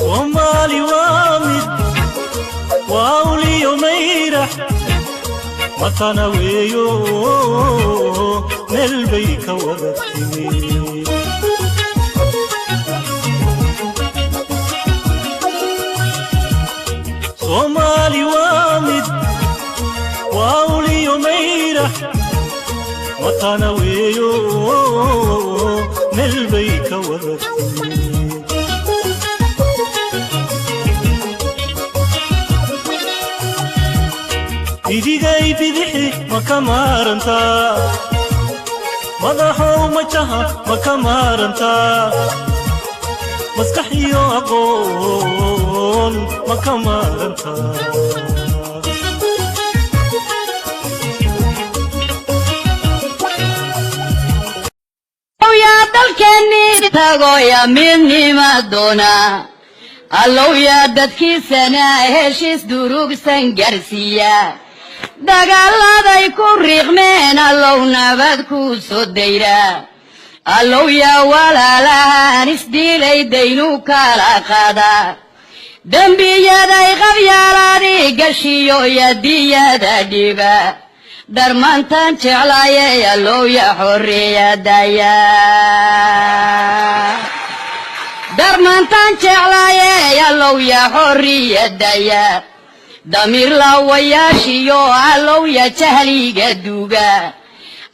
ومالي وامد واولي وميرح مكان ويو نلبيك ورثني ومالي وامد واولي وميرح مكان ويو نلبيك ورثني إيدي بدحي مكمارنتا مضحو مجها مكمارنتا مسكحيو أقول مكمارنتا يا دلكني تاغو يا مني مادونا الله يا ددكي سنة هشيس دروب سنجرسيا dagaaladay ku riiqmeen allow nabad ku soo dayra allow yaa walaalahan isdiilay daynu kala qaada dembiyaday qabyaalaadii gashiyo yadiyada dhiba darmantan jeclaayay allow yaa xorriyadaya darmantan jeclaayay allow yaa xorriyadaya ضمير لا وياشيو علو يا جهلي قدوغا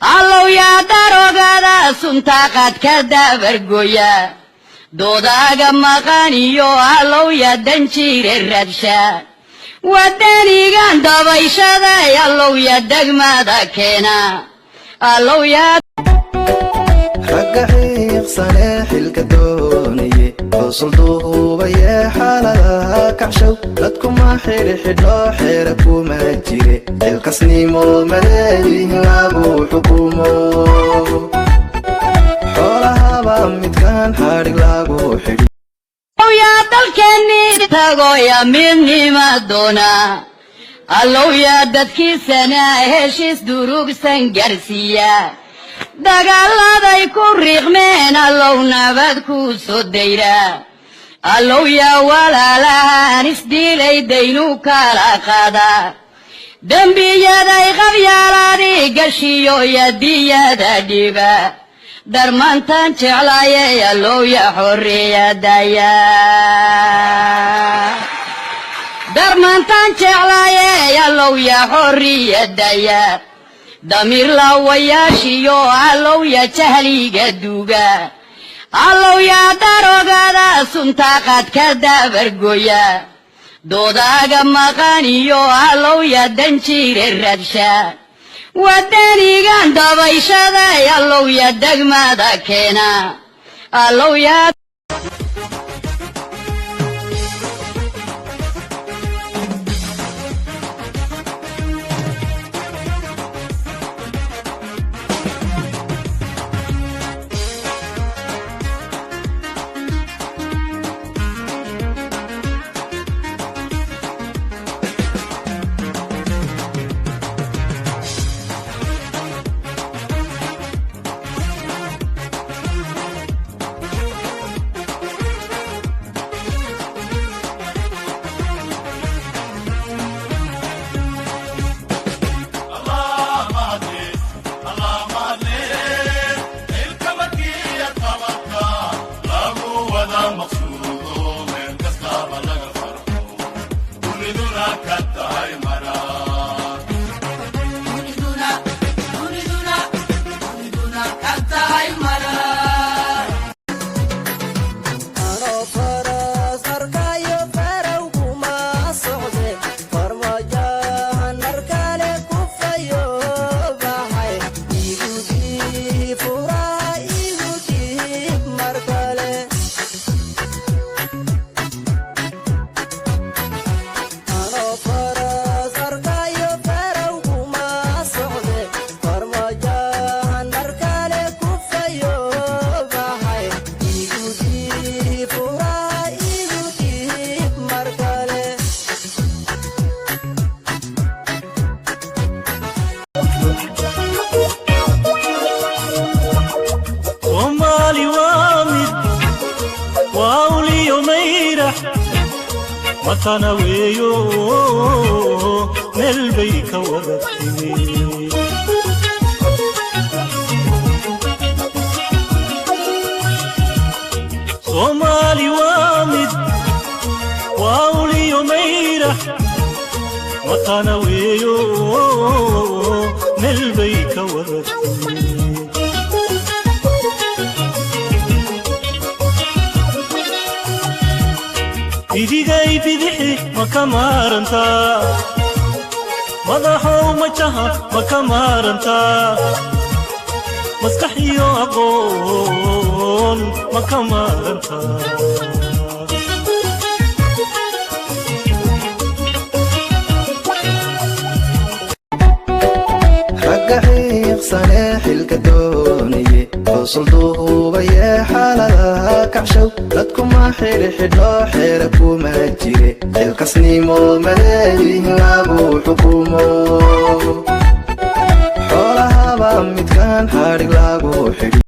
علو يا داروغا سنتاقات كدابر قويا دوداغا مقانيو علو يا دنشير الربشا وداني غاندا بيشادا علو يا دقمادا كينا علو يا رقحيق صالح الكدوني وصلتوه بيا حالها كعشو لدكم ما حير حدو حيركو ما جيري القصني مو ملايه لابو حكومو حولها بامد كان حارق لابو حدي يا دلكني تاغو يا مني مادونا اللو يا ددكي سنة هشيس دروب سنجرسيا dagaaladay ku riiqmeen allow nabad ku soo dayra allow yaa walaalahan isdiilay daynu kala qaada dembiyaday qabyaalaadii gashiyo yadiyada dhiba darmantan jeclaayay allow yaa xorriyadaya darmantan jeclaayay allow yaa xorriyadaya ضمير لا وياشيو علو يا جهلي قدوغا علو يا داروغا سنتاقات كدابر قويا دوداغا مقانيو علو يا دنشير الربشا وداني غاندا بيشادا علو يا دقمادا كينا علو يا matana weeyo meel bay ka wada timi Somali waa mid waa uliyo mayra matana weeyo meel bay ka wada timi idigay bidixi makamaranta madaxow majaha makamaranta maskaxiyo aqoon makamaranta ragga xiiqsane xilka doonaya qosul duubaya xaaladaha kacshow dadkuma xidhxidho xeera kuma jire xilkasnimo maleeyihin lagu xukumo xoolahaba midkaan xadhig lagu xidhi